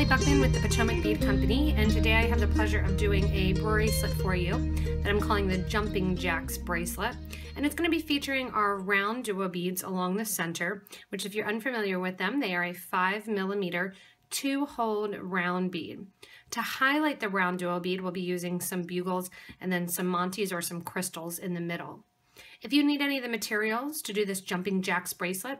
Allie Buchman with the Potomac Bead Company, and today I have the pleasure of doing a bracelet for you that I'm calling the Jumping Jacks bracelet. And it's going to be featuring our round duo beads along the center, which if you're unfamiliar with them, they are a 5mm 2-hold round bead. To highlight the round duo bead, we'll be using some bugles and then some monties or some crystals in the middle. If you need any of the materials to do this Jumping Jacks bracelet,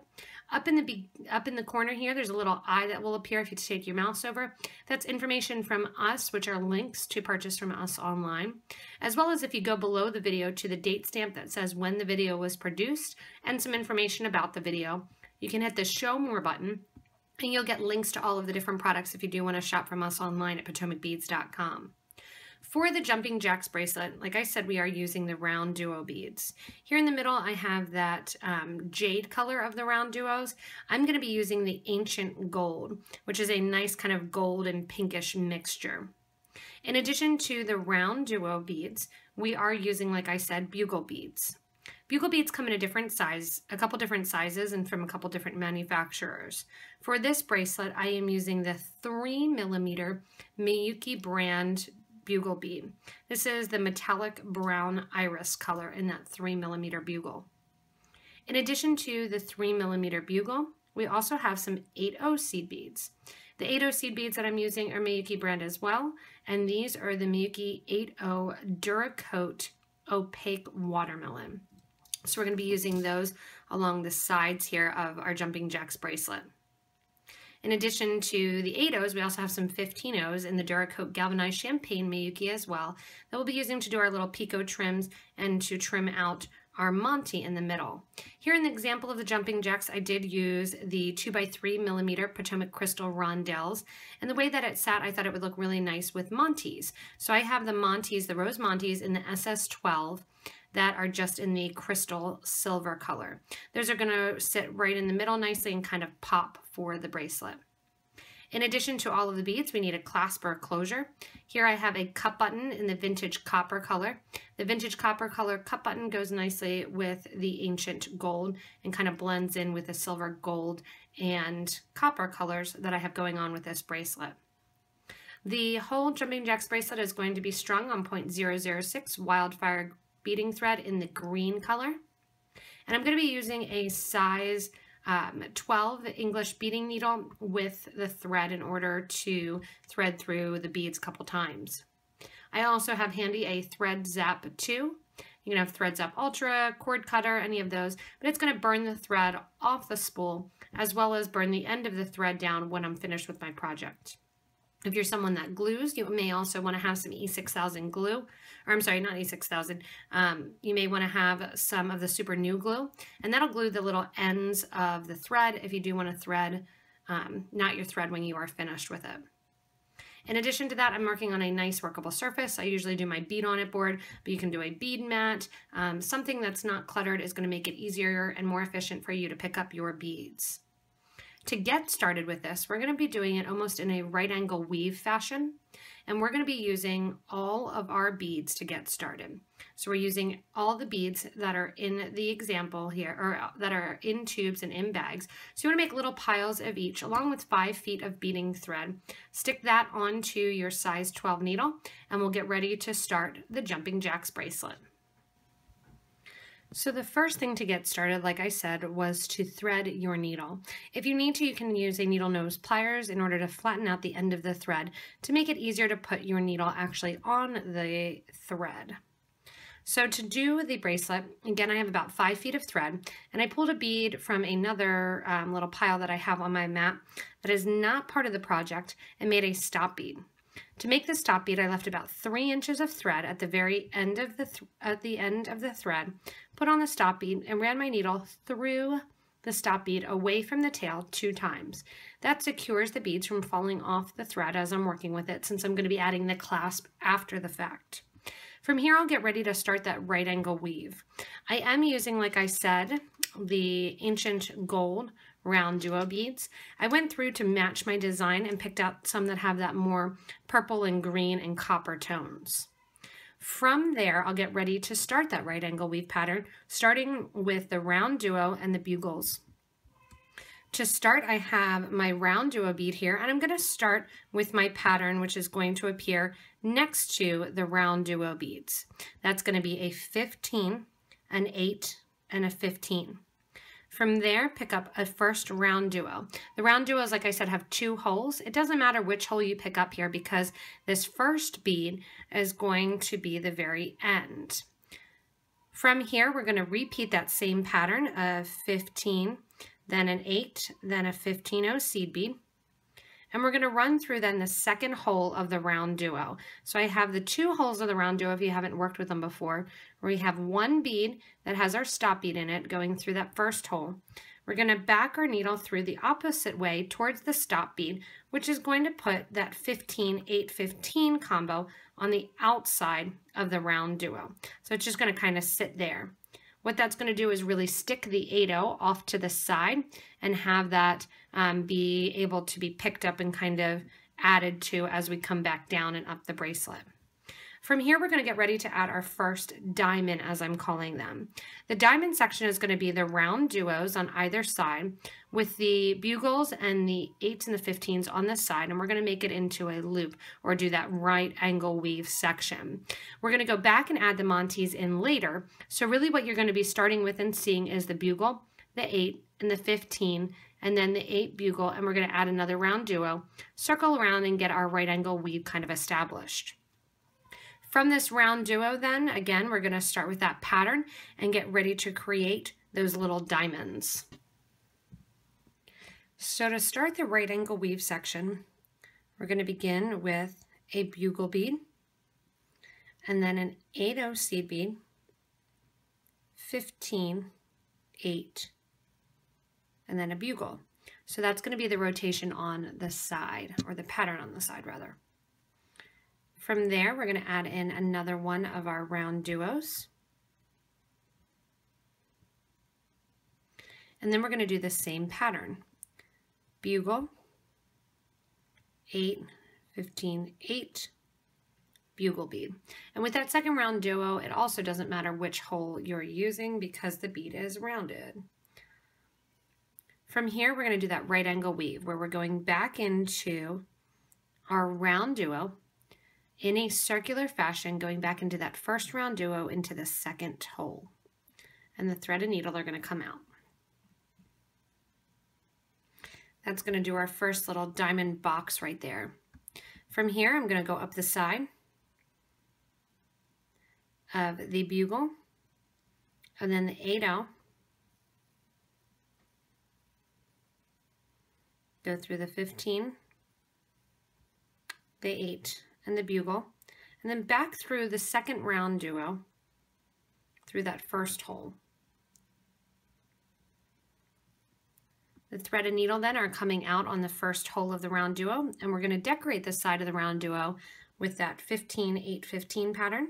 up in the corner here, there's a little eye that will appear if you take your mouse over. That's information from us, which are links to purchase from us online, as well as if you go below the video to the date stamp that says when the video was produced and some information about the video. You can hit the Show More button, and you'll get links to all of the different products if you do want to shop from us online at potomacbeads.com. For the Jumping Jacks bracelet, like I said, we are using the round duo beads. Here in the middle, I have that jade color of the round duos. I'm going to be using the Ancient Gold, which is a nice kind of gold and pinkish mixture. In addition to the round duo beads, we are using, like I said, bugle beads. Bugle beads come in a couple different sizes and from a couple different manufacturers. For this bracelet, I am using the 3mm Miyuki brand bugle bead. This is the metallic brown iris color in that 3mm bugle. In addition to the 3mm bugle, we also have some 8/0 seed beads. The 8/0 seed beads that I'm using are Miyuki brand as well, and these are the Miyuki 8/0 Duracoat Opaque Watermelon. So we're going to be using those along the sides here of our Jumping Jacks bracelet. In addition to the 8/0s, we also have some 15/0s in the Duracoat Galvanized Champagne Miyuki as well that we'll be using to do our little Picot trims and to trim out our Monty in the middle. Here in the example of the Jumping Jacks, I did use the 2x3mm Potomac Crystal Rondelles, and the way that it sat, I thought it would look really nice with Monties. So I have the Monties, the Rose Monties in the SS12 that are just in the crystal silver color. Those are going to sit right in the middle nicely and kind of pop for the bracelet. In addition to all of the beads, we need a clasp or a closure. Here I have a cup button in the vintage copper color. The vintage copper color cup button goes nicely with the ancient gold and kind of blends in with the silver, gold, and copper colors that I have going on with this bracelet. The whole Jumping Jacks bracelet is going to be strung on 0.006 wildfire beading thread in the green color. And I'm going to be using a size 12 English beading needle with the thread in order to thread through the beads a couple times. I also have handy a Thread Zap 2. You can have Thread Zap Ultra, cord cutter, any of those, but it's going to burn the thread off the spool as well as burn the end of the thread down when I'm finished with my project. If you're someone that glues, you may also want to have some E6000 glue, or I'm sorry, not E6000. You may want to have some of the Super New glue, and that'll glue the little ends of the thread if you do want to thread, not your thread when you are finished with it. In addition to that, I'm working on a nice workable surface. I usually do my bead on it board, but you can do a bead mat. Something that's not cluttered is going to make it easier and more efficient for you to pick up your beads. To get started with this, we're going to be doing it almost in a right angle weave fashion, and we're going to be using all of our beads to get started. So we're using all the beads that are in the example here, or that are in tubes and in bags. So you want to make little piles of each along with 5 feet of beading thread. Stick that onto your size 12 needle, and we'll get ready to start the Jumping Jacks bracelet. So the first thing to get started, like I said, was to thread your needle. If you need to, you can use a needle nose pliers in order to flatten out the end of the thread to make it easier to put your needle actually on the thread. So to do the bracelet, again, I have about 5 feet of thread, and I pulled a bead from another little pile that I have on my mat that is not part of the project and made a stop bead. To make the stop bead, I left about 3 inches of thread at the very end of the thread, put on the stop bead, and ran my needle through the stop bead away from the tail 2 times. That secures the beads from falling off the thread as I'm working with it, since I'm going to be adding the clasp after the fact. From here, I'll get ready to start that right angle weave. I am using, like I said, the Ancient Gold round duo beads. I went through to match my design and picked out some that have that more purple and green and copper tones. From there, I'll get ready to start that right angle weave pattern, starting with the round duo and the bugles. To start, I have my round duo bead here, and I'm going to start with my pattern, which is going to appear next to the round duo beads. That's going to be a 15, an 8, and a 15. From there, pick up a first round duo. The round duos, like I said, have 2 holes. It doesn't matter which hole you pick up here because this first bead is going to be the very end. From here, we're going to repeat that same pattern of 15, then an 8, then a 15-0 seed bead. And we're going to run through then the second hole of the round duo. So I have the 2 holes of the round duo, if you haven't worked with them before, where we have 1 bead that has our stop bead in it going through that first hole. We're going to back our needle through the opposite way towards the stop bead, which is going to put that 15, 8, 15 combo on the outside of the round duo. So it's just going to kind of sit there. What that's going to do is really stick the 8-0 off to the side and have that be able to be picked up and kind of added to as we come back down and up the bracelet. From here, we're going to get ready to add our first diamond, as I'm calling them. The diamond section is going to be the round duos on either side with the bugles and the 8s and the 15s on the side, and we're going to make it into a loop or do that right angle weave section. We're going to go back and add the Montes in later. So really what you're going to be starting with and seeing is the bugle, the 8, and the 15, and then the 8 bugle, and we're going to add another round duo, circle around and get our right angle weave kind of established. From this round duo then, again, we're going to start with that pattern and get ready to create those little diamonds. So to start the right angle weave section, we're going to begin with a bugle bead and then an 8-0 seed bead, 15, 8, and then a bugle. So that's going to be the rotation on the side, or the pattern on the side rather. From there, we're going to add in another one of our round duos. And then we're going to do the same pattern. Bugle, 8, 15, 8, bugle bead. And with that second round duo, it also doesn't matter which hole you're using because the bead is rounded. From here, we're going to do that right angle weave where we're going back into our round duo in a circular fashion, going back into that first round duo into the second hole. And the thread and needle are going to come out. That's going to do our first little diamond box right there. From here, I'm going to go up the side of the bugle, and then the 8-0, go through the 15, the 8, and the bugle, and then back through the second round duo through that first hole. The thread and needle then are coming out on the first hole of the round duo, and we're going to decorate the side of the round duo with that 15, 8, 15 pattern.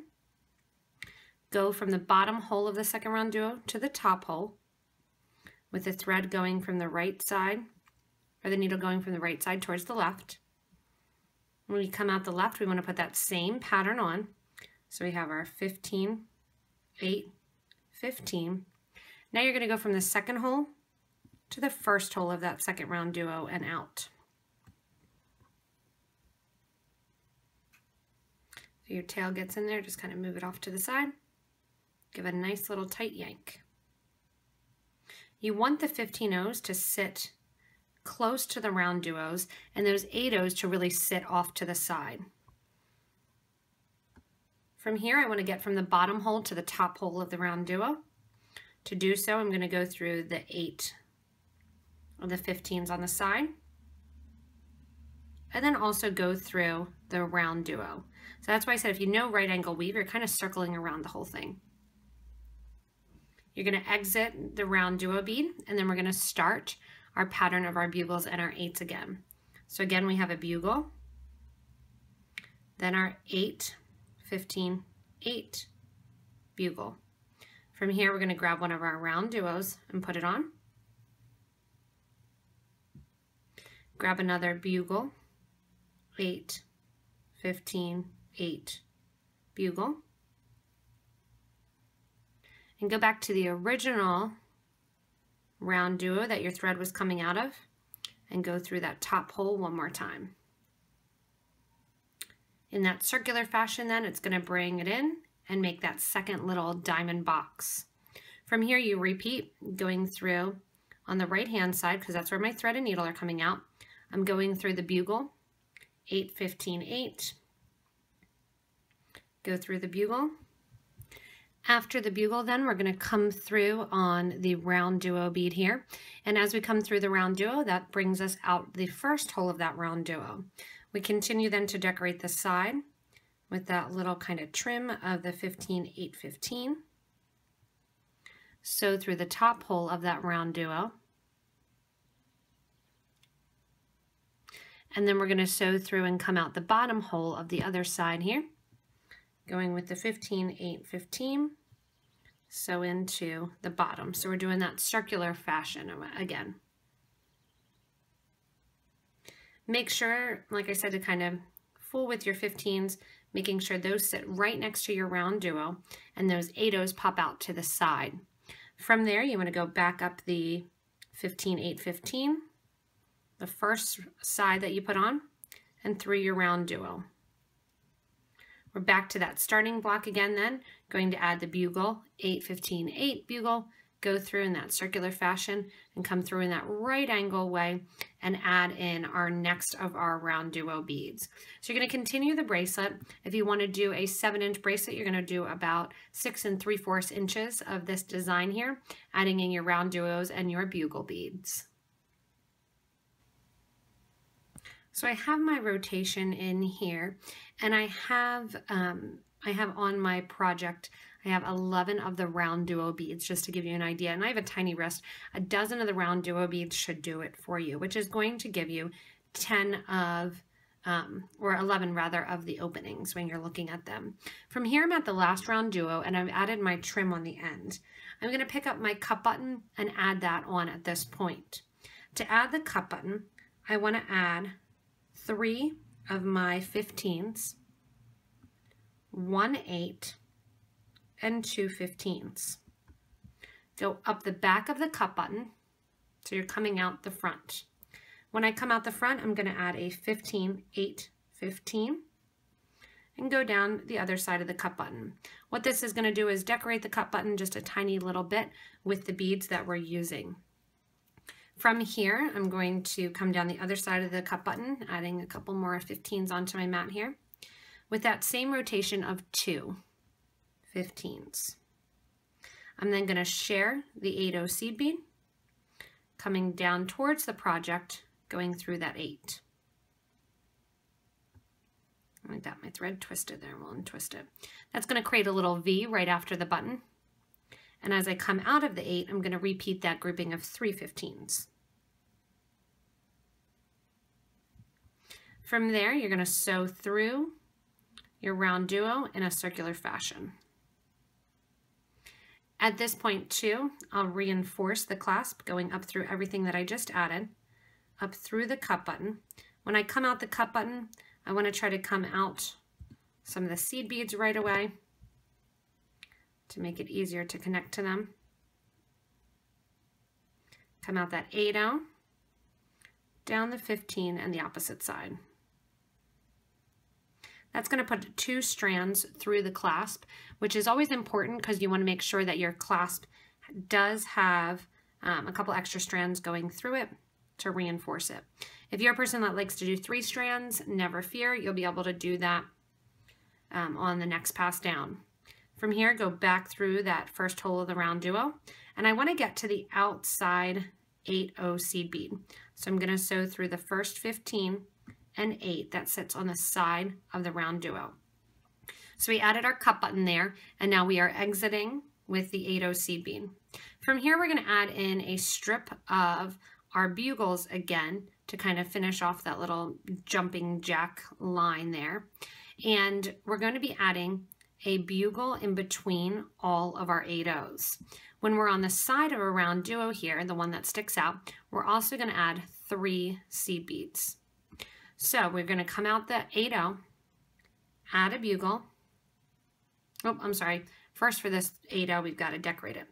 Go from the bottom hole of the second round duo to the top hole with the thread going from the right side, or the needle going from the right side towards the left. When we come out the left, we want to put that same pattern on. So we have our 15, 8, 15. Now you're going to go from the second hole to the first hole of that second round duo and out. So your tail gets in there, just kind of move it off to the side. Give it a nice little tight yank. You want the 15-0s to sit close to the round duos and those 8-0s to really sit off to the side. From here, I want to get from the bottom hole to the top hole of the round duo. To do so, I'm going to go through the 8 of the 15s on the side, and then also go through the round duo. So that's why I said if you know right angle weave, you're kind of circling around the whole thing. You're going to exit the round duo bead, and then we're going to start our pattern of our bugles and our 8s again. So again, we have a bugle, then our 8, 15, 8, bugle. From here, we're going to grab one of our round duos and put it on. Grab another bugle, 8, 15, 8, bugle. And go back to the original round duo that your thread was coming out of and go through that top hole one more time. In that circular fashion then, it's going to bring it in and make that second little diamond box. From here you repeat, going through on the right hand side, because that's where my thread and needle are coming out. I'm going through the bugle, 8, 15, 8. Go through the bugle. After the bugle then, we're going to come through on the round duo bead here. And as we come through the round duo, that brings us out the first hole of that round duo. We continue then to decorate the side with that little kind of trim of the 15, 8, 15. Sew through the top hole of that round duo. And then we're going to sew through and come out the bottom hole of the other side here. Going with the 15, 8, 15. Sew into the bottom. So we're doing that circular fashion again. Make sure, like I said, to kind of fool with your 15s, making sure those sit right next to your round duo and those 8-0s pop out to the side. From there, you want to go back up the 15, 8, 15, the first side that you put on, and through your round duo. We're back to that starting block again then, going to add the bugle, 8, 15, 8 bugle, go through in that circular fashion and come through in that right angle way and add in our next of our round duo beads. So you're going to continue the bracelet. If you want to do a 7-inch bracelet, you're going to do about 6 3/4 inches of this design here, adding in your round duos and your bugle beads. So I have my rotation in here, and I have on my project, I have 11 of the round duo beads, just to give you an idea. And I have a tiny wrist. A dozen of the round duo beads should do it for you, which is going to give you 10 of, or 11 rather, of the openings when you're looking at them. From here, I'm at the last round duo, and I've added my trim on the end. I'm going to pick up my cup button and add that on at this point. To add the cup button, I want to add 3 of my 15s, 1 8, and 2 15s. Go up the back of the cup button, so you're coming out the front. When I come out the front, I'm going to add a 15, 8, 15, and go down the other side of the cup button. What this is going to do is decorate the cup button just a tiny little bit with the beads that we're using. From here, I'm going to come down the other side of the cup button, adding a couple more 15s onto my mat here, with that same rotation of 2 15s. I'm then going to share the 8-0 seed bead, coming down towards the project, going through that 8. I got my thread twisted there, we'll untwist it. That's going to create a little V right after the button. And as I come out of the 8, I'm going to repeat that grouping of 3 15s. From there, you're going to sew through your round duo in a circular fashion. At this point too, I'll reinforce the clasp going up through everything that I just added, up through the cup button. When I come out the cup button, I want to try to come out some of the seed beads right away to make it easier to connect to them. Come out that 8-0, down the 15 and the opposite side. That's going to put 2 strands through the clasp, which is always important because you want to make sure that your clasp does have a couple extra strands going through it to reinforce it. If you're a person that likes to do 3 strands, never fear, you'll be able to do that on the next pass down. From here, go back through that first hole of the round duo, and I want to get to the outside 8-0 seed bead. So I'm going to sew through the first 15 and 8 that sits on the side of the round duo. So we added our cup button there, and now we are exiting with the 8-0 seed bead. From here, we're going to add in a strip of our bugles again to kind of finish off that little jumping jack line there. And we're going to be adding a bugle in between all of our 8-0s. When we're on the side of a round duo here, the one that sticks out, we're also going to add 3 seed beads. So we're going to come out the 8-0, add a bugle. Oh, I'm sorry. First for this 8-0, we've got to decorate it.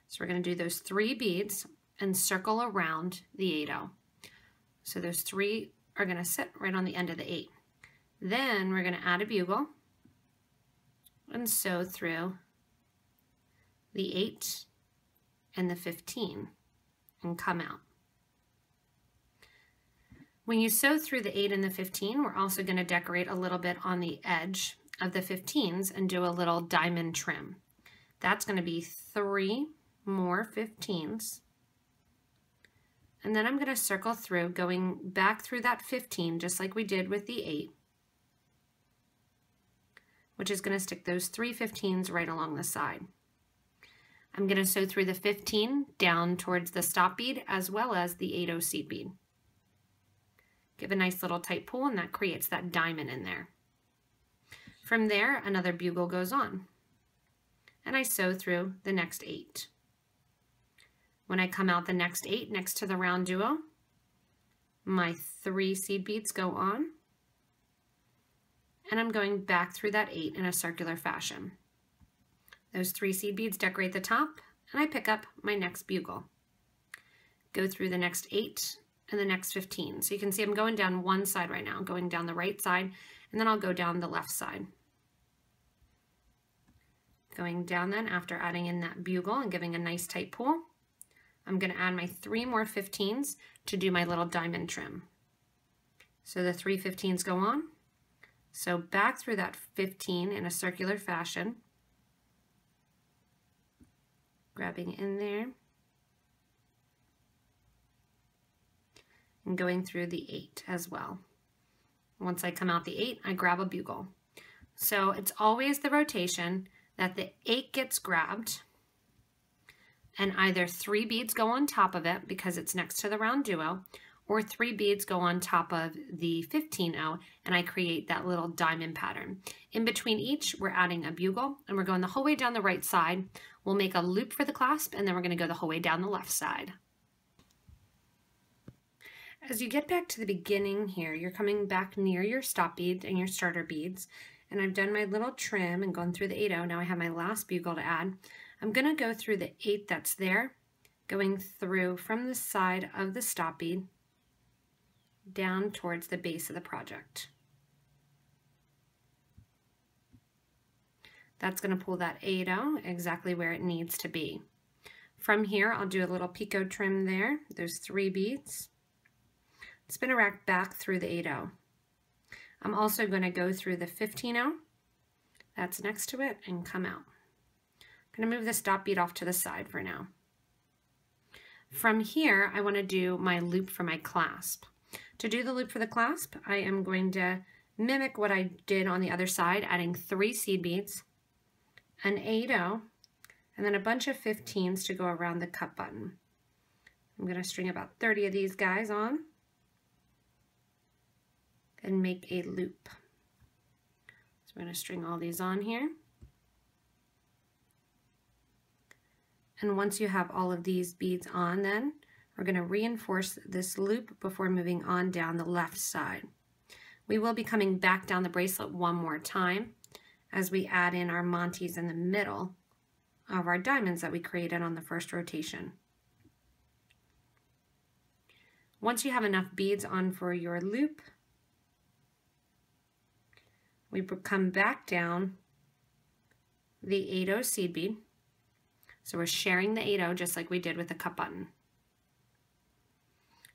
So we're going to do those 3 beads, and circle around the 8-0. So those 3 are going to sit right on the end of the 8. Then we're going to add a bugle and sew through the 8 and the 15 and come out. When you sew through the 8 and the 15, we're also going to decorate a little bit on the edge of the 15s and do a little diamond trim. That's going to be 3 more 15s. And then I'm going to circle through, going back through that 15 just like we did with the 8, which is going to stick those 3 15s right along the side. I'm going to sew through the 15 down towards the stop bead as well as the 8-0 seed bead. Give a nice little tight pull and that creates that diamond in there. From there, another bugle goes on and I sew through the next 8. When I come out the next 8 next to the round duo, my 3 seed beads go on and I'm going back through that 8 in a circular fashion. Those 3 seed beads decorate the top and I pick up my next bugle. Go through the next 8 and the next 15. So you can see I'm going down one side right now, going down the right side, and then I'll go down the left side. Going down then after adding in that bugle and giving a nice tight pull, I'm going to add my 3 more 15s to do my little diamond trim. So the 3 15s go on. So back through that 15 in a circular fashion, grabbing in there, and going through the 8 as well. Once I come out the 8, I grab a bugle. So it's always the rotation that the 8 gets grabbed and either 3 beads go on top of it because it's next to the round duo, or 3 beads go on top of the 15-0 and I create that little diamond pattern. In between each, we're adding a bugle and we're going the whole way down the right side. We'll make a loop for the clasp and then we're going to go the whole way down the left side. As you get back to the beginning here, you're coming back near your stop beads and your starter beads, and I've done my little trim and gone through the 8-0. Now I have my last bugle to add. I'm going to go through the 8 that's there, going through from the side of the stop bead down towards the base of the project. That's going to pull that 8-0 exactly where it needs to be. From here, I'll do a little Picot trim there. There's 3 beads. Spin a rack back through the 8-0. I'm also going to go through the 15-0 that's next to it and come out. I'm going to move the stop bead off to the side for now. From here, I want to do my loop for my clasp. To do the loop for the clasp, I am going to mimic what I did on the other side, adding 3 seed beads, an 8-0, and then a bunch of 15s to go around the cut button. I'm going to string about 30 of these guys on and make a loop. So we're going to string all these on here. And once you have all of these beads on, then we're going to reinforce this loop before moving on down the left side. We will be coming back down the bracelet one more time as we add in our Montes in the middle of our diamonds that we created on the first rotation. Once you have enough beads on for your loop, we come back down the 8-0 seed bead. So we're sharing the 8-0 just like we did with the cut button.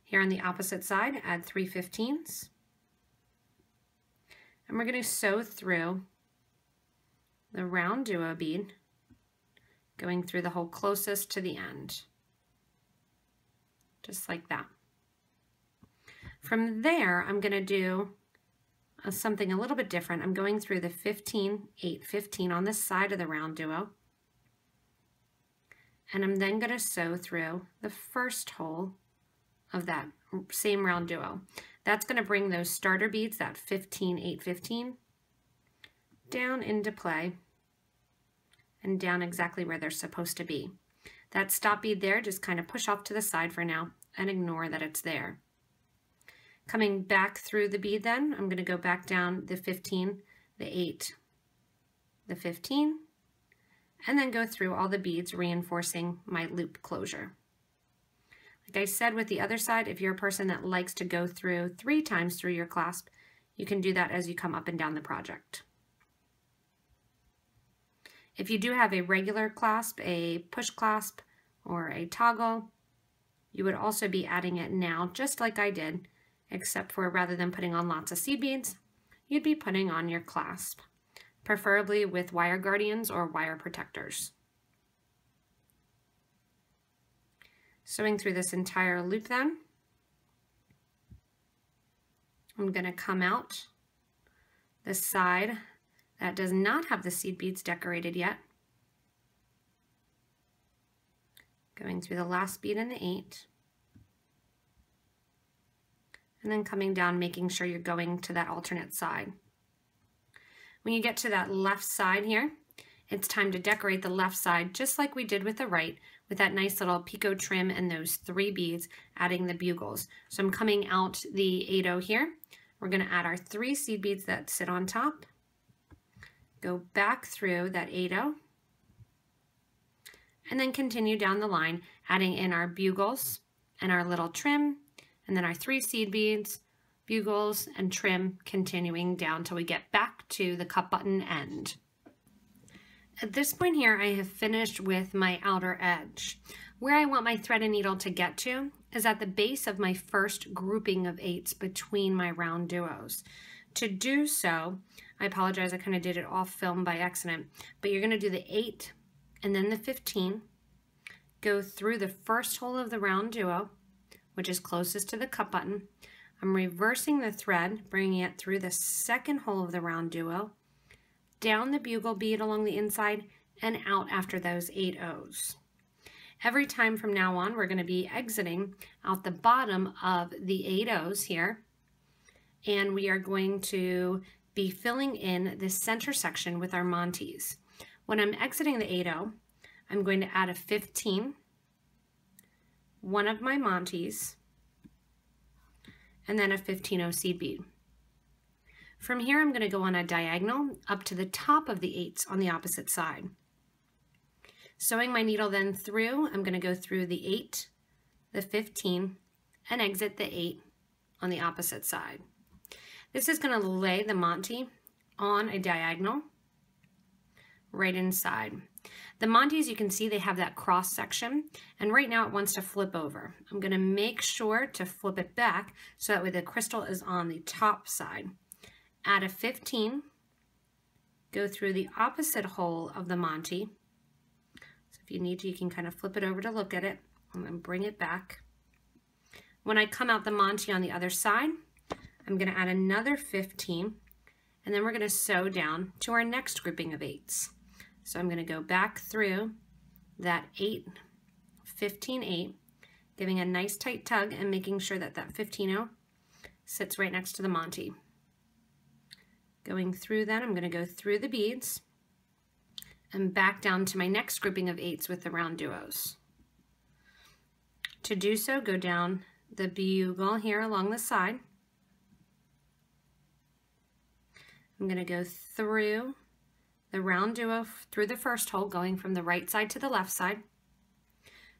Here on the opposite side, add 3 15s. And we're going to sew through the round duo bead, going through the hole closest to the end. Just like that. From there, I'm going to do something a little bit different. I'm going through the 15, 8, 15 on this side of the round duo. And I'm then going to sew through the first hole of that same round duo. That's going to bring those starter beads, that 15, 8, 15, down into play and down exactly where they're supposed to be. That stop bead there, just kind of push off to the side for now and ignore that it's there. Coming back through the bead then, I'm going to go back down the 15, the 8, the 15, and then go through all the beads reinforcing my loop closure. Like I said with the other side, if you're a person that likes to go through 3 times through your clasp, you can do that as you come up and down the project. If you do have a regular clasp, a push clasp, or a toggle, you would also be adding it now, just like I did, except for rather than putting on lots of seed beads, you'd be putting on your clasp, preferably with wire guardians or wire protectors. Sewing through this entire loop then, I'm going to come out the side that does not have the seed beads decorated yet. Going through the last bead in the 8. And then coming down, making sure you're going to that alternate side. When you get to that left side here, it's time to decorate the left side just like we did with the right, with that nice little Picot Trim and those 3 beads, adding the bugles. So I'm coming out the 8-0 here. We're going to add our 3 seed beads that sit on top. Go back through that 8-0. And then continue down the line, adding in our bugles and our little trim, and then our 3 seed beads, bugles, and trim, continuing down till we get back to the cup button end. At this point here, I have finished with my outer edge. Where I want my thread and needle to get to is at the base of my first grouping of 8s between my round duos. To do so, I apologize, I kind of did it off film by accident, but you're going to do the 8 and then the 15, go through the first hole of the round duo, which is closest to the cup button. I'm reversing the thread, bringing it through the second hole of the round duo, down the bugle bead along the inside, and out after those 8 O's. Every time from now on, we're going to be exiting out the bottom of the 8 O's here, and we are going to be filling in this center section with our Montes. When I'm exiting the 8-0, I'm going to add a 15, one of my Montes, and then a 15-0 seed bead. From here, I'm going to go on a diagonal up to the top of the 8s on the opposite side. Sewing my needle then through, I'm going to go through the 8, the 15, and exit the 8 on the opposite side. This is going to lay the Monte on a diagonal right inside. The Montes, you can see they have that cross section, and right now it wants to flip over. I'm going to make sure to flip it back so that way the crystal is on the top side. Add a 15, go through the opposite hole of the Monte. So if you need to, you can kind of flip it over to look at it and then bring it back. When I come out the Monte on the other side, I'm going to add another 15, and then we're going to sew down to our next grouping of 8s. So I'm going to go back through that 8, 15, 8, giving a nice tight tug and making sure that that 15-0 sits right next to the Monte. Going through then, I'm going to go through the beads and back down to my next grouping of 8s with the round duos. To do so, go down the bugle here along the side. I'm going to go through the round duo through the first hole, going from the right side to the left side.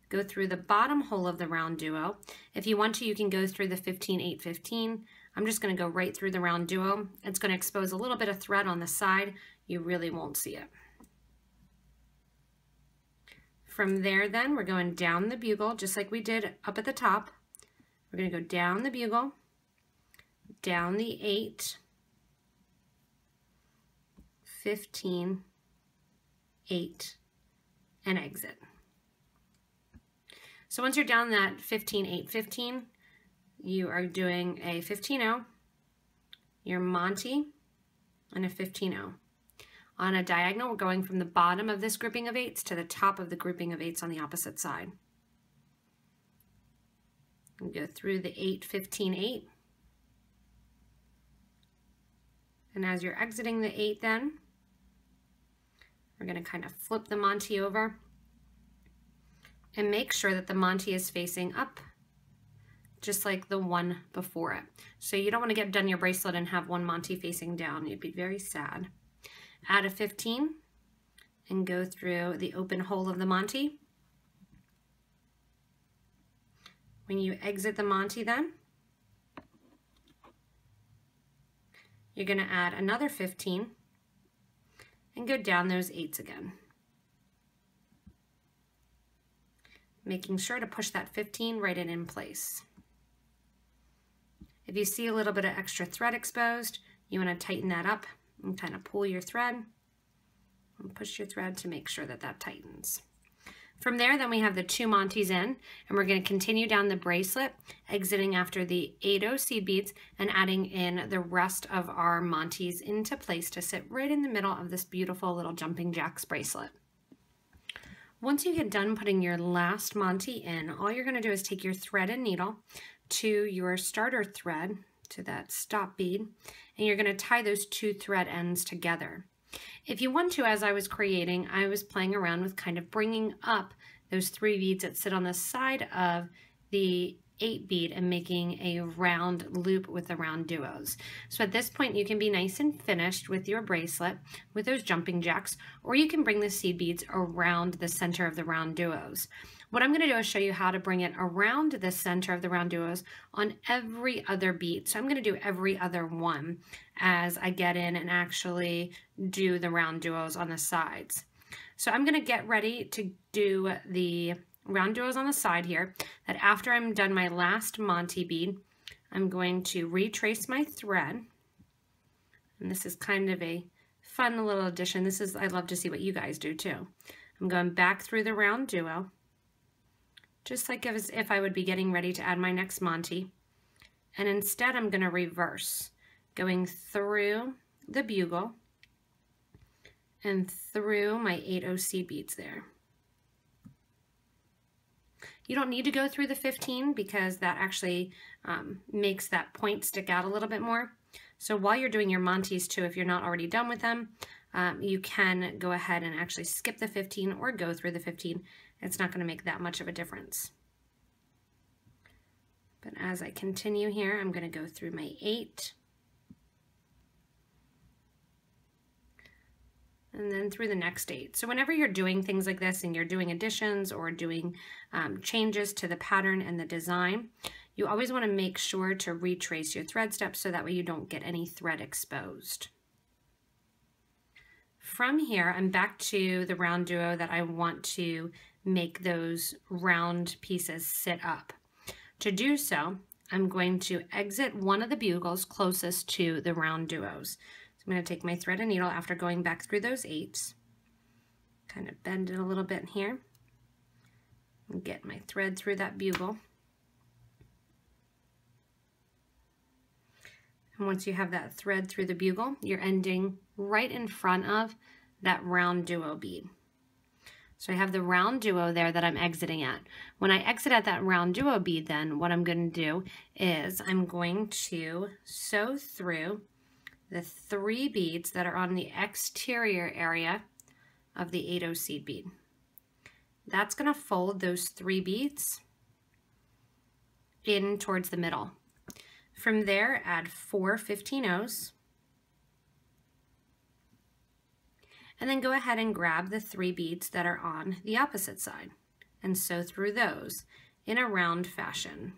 Go through the bottom hole of the round duo. If you want to, you can go through the 15, 8, 15. I'm just going to go right through the round duo. It's going to expose a little bit of thread on the side. You really won't see it. From there then, we're going down the bugle, just like we did up at the top. We're going to go down the bugle, down the 8, 15, 8, and exit. So once you're down that 15, 8, 15, you are doing a 15-0, your Monte, and a 15-0. On a diagonal, we're going from the bottom of this grouping of 8s to the top of the grouping of 8s on the opposite side. We go through the 8, 15, 8. And as you're exiting the 8 then, we're going to kind of flip the Monte over and make sure that the Monte is facing up, just like the one before it. So you don't want to get done your bracelet and have one Monte facing down. You'd be very sad. Add a 15 and go through the open hole of the Monte. When you exit the Monty then, you're going to add another 15 and go down those 8s again. Making sure to push that 15 right in place. If you see a little bit of extra thread exposed, you want to tighten that up and kind of pull your thread and push your thread to make sure that that tightens. From there, then we have the 2 Monties in, and we're going to continue down the bracelet, exiting after the 8 seed beads and adding in the rest of our Monties into place to sit right in the middle of this beautiful little jumping jacks bracelet. Once you get done putting your last Monty in, all you're going to do is take your thread and needle to your starter thread, to that stop bead, and you're going to tie those 2 thread ends together. If you want to, as I was creating, I was playing around with kind of bringing up those 3 beads that sit on the side of the 8 bead and making a round loop with the round duos. So at this point you can be nice and finished with your bracelet with those jumping jacks, or you can bring the seed beads around the center of the round duos. What I'm going to do is show you how to bring it around the center of the round duos on every other bead. So I'm going to do every other one as I get in and actually do the round duos on the sides. So I'm going to get ready to do the round duos on the side here, that after I'm done my last Monty bead, I'm going to retrace my thread. And this is kind of a fun little addition. I love to see what you guys do too. I'm going back through the round duo, just like as if I would be getting ready to add my next Monty. And instead I'm going to reverse, going through the bugle and through my 8 seed beads there. You don't need to go through the 15 because that actually makes that point stick out a little bit more. So while you're doing your Monties too, if you're not already done with them, you can go ahead and actually skip the 15 or go through the 15. It's not going to make that much of a difference. But as I continue here, I'm going to go through my 8. And then through the next 8. So whenever you're doing things like this and you're doing additions or doing changes to the pattern and the design, you always want to make sure to retrace your thread steps so that way you don't get any thread exposed. From here, I'm back to the round duo that I want to make those round pieces sit up. To do so, I'm going to exit one of the bugles closest to the round duos. I'm going to take my thread and needle after going back through those 8s, kind of bend it a little bit here, and get my thread through that bugle. And once you have that thread through the bugle, you're ending right in front of that round duo bead. So I have the round duo there that I'm exiting at. When I exit at that round duo bead, then what I'm going to do is I'm going to sew through the 3 beads that are on the exterior area of the 8 seed bead. That's going to fold those 3 beads in towards the middle. From there, add 4 15-0s, and then go ahead and grab the 3 beads that are on the opposite side and sew through those in a round fashion.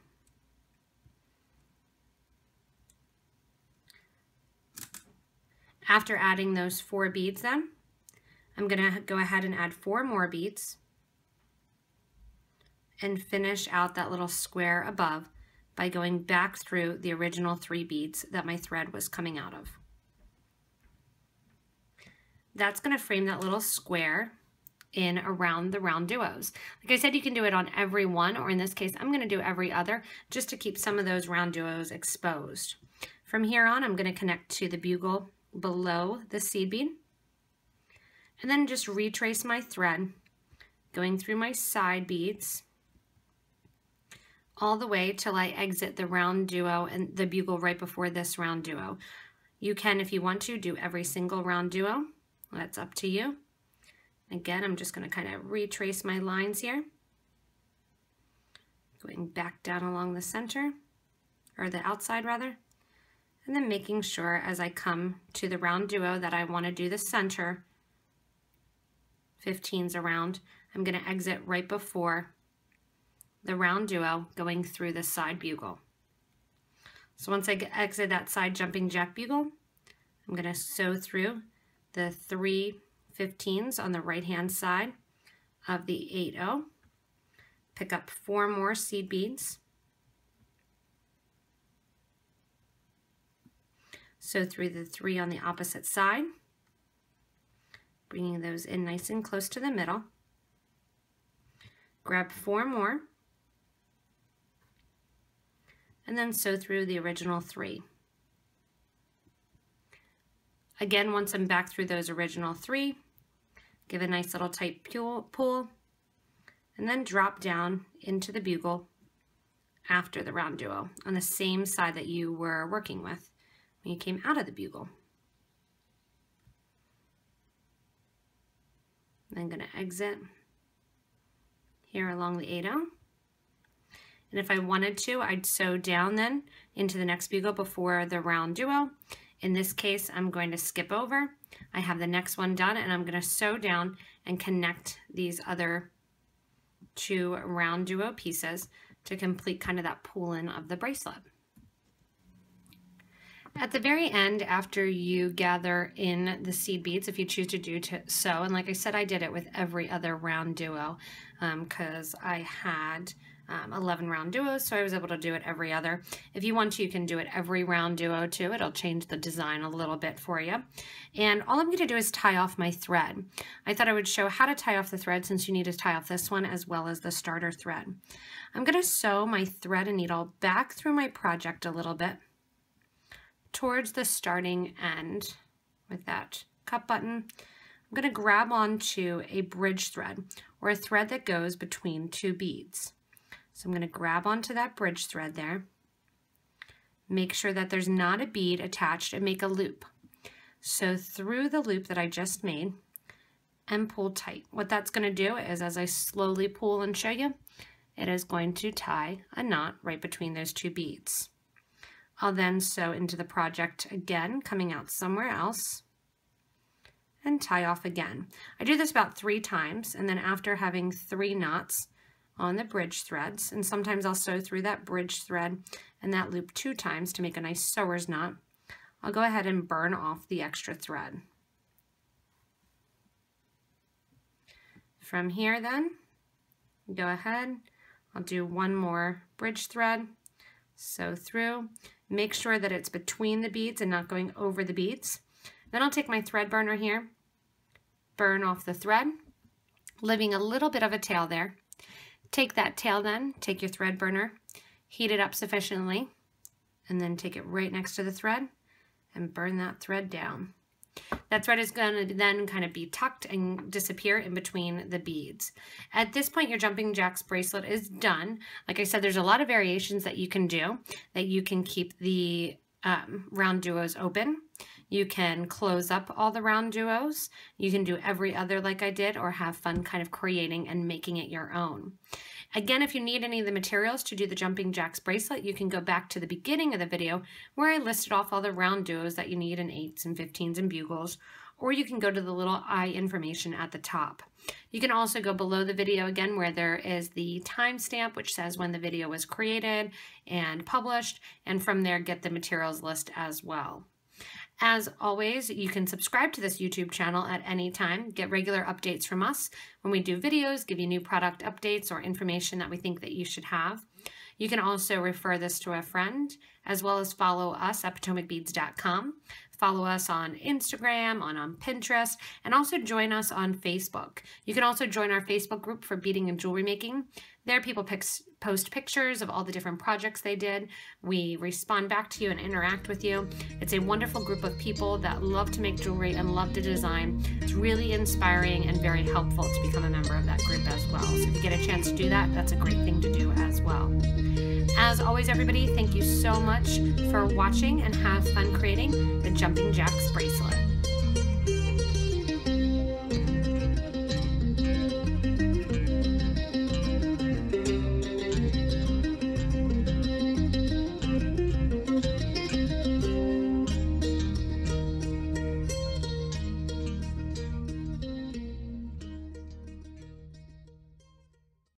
After adding those 4 beads then, I'm going to go ahead and add 4 more beads and finish out that little square above by going back through the original 3 beads that my thread was coming out of. That's going to frame that little square in around the round duos. Like I said, you can do it on every one, or in this case, I'm going to do every other just to keep some of those round duos exposed. From here on, I'm going to connect to the bugle below the seed bead, and then just retrace my thread, going through my side beads all the way till I exit the round duo and the bugle right before this round duo. You can, if you want to, do every single round duo. That's up to you. Again, I'm just going to kind of retrace my lines here, going back down along the center, or the outside rather, and then making sure as I come to the round duo that I want to do the center 15s around, I'm going to exit right before the round duo going through the side bugle. So once I exit that side jumping jack bugle, I'm going to sew through the 3 15s on the right hand side of the 8-0, pick up 4 more seed beads, sew through the 3 on the opposite side, bringing those in nice and close to the middle, grab 4 more, and then sew through the original 3. Again, once I'm back through those original 3, give a nice little tight pull, and then drop down into the bugle after the round duo on the same side that you were working with when you came out of the bugle. I'm going to exit here along the 8-0. And if I wanted to, I'd sew down then into the next bugle before the round duo. In this case, I'm going to skip over. I have the next one done, and I'm going to sew down and connect these other 2 round duo pieces to complete kind of that pull-in of the bracelet. At the very end, after you gather in the seed beads, if you choose to do so, and like I said, I did it with every other round duo because I had 11 round duos, so I was able to do it every other. If you want to, you can do it every round duo too. It'll change the design a little bit for you. And all I'm going to do is tie off my thread. I thought I would show how to tie off the thread since you need to tie off this one as well as the starter thread. I'm going to sew my thread and needle back through my project a little bit towards the starting end with that cup button. I'm going to grab onto a bridge thread or a thread that goes between 2 beads. So I'm going to grab onto that bridge thread there, make sure that there's not a bead attached, and make a loop. So through the loop that I just made and pull tight. What that's going to do is, as I slowly pull and show you, it is going to tie a knot right between those 2 beads. I'll then sew into the project again, coming out somewhere else, and tie off again. I do this about 3 times, and then after having 3 knots on the bridge threads, and sometimes I'll sew through that bridge thread and that loop 2 times to make a nice sewer's knot, I'll go ahead and burn off the extra thread. From here then, go ahead, I'll do 1 more bridge thread, sew through, make sure that it's between the beads and not going over the beads. Then I'll take my thread burner here, burn off the thread, leaving a little bit of a tail there. Take that tail then, take your thread burner, heat it up sufficiently, and then take it right next to the thread and burn that thread down. That thread is going to then kind of be tucked and disappear in between the beads. At this point, your jumping jacks bracelet is done. Like I said, there's a lot of variations that you can do, that you can keep the round duos open. You can close up all the round duos. You can do every other like I did, or have fun kind of creating and making it your own. Again, if you need any of the materials to do the jumping jacks bracelet, you can go back to the beginning of the video where I listed off all the round duos that you need in 8s and 15s and bugles, or you can go to the little eye information at the top. You can also go below the video again where there is the timestamp which says when the video was created and published, and from there get the materials list as well. As always, you can subscribe to this YouTube channel at any time, get regular updates from us when we do videos, give you new product updates or information that we think that you should have. You can also refer this to a friend, as well as follow us at PotomacBeads.com. Follow us on Instagram, on Pinterest, and also join us on Facebook. You can also join our Facebook group for beading and jewelry making. There people post pictures of all the different projects they did. We respond back to you and interact with you. It's a wonderful group of people that love to make jewelry and love to design. It's really inspiring and very helpful to become a member of that group as well. So if you get a chance to do that, that's a great thing to do as well. As always, everybody, thank you so much for watching, and have fun creating the Jumping Jacks bracelet.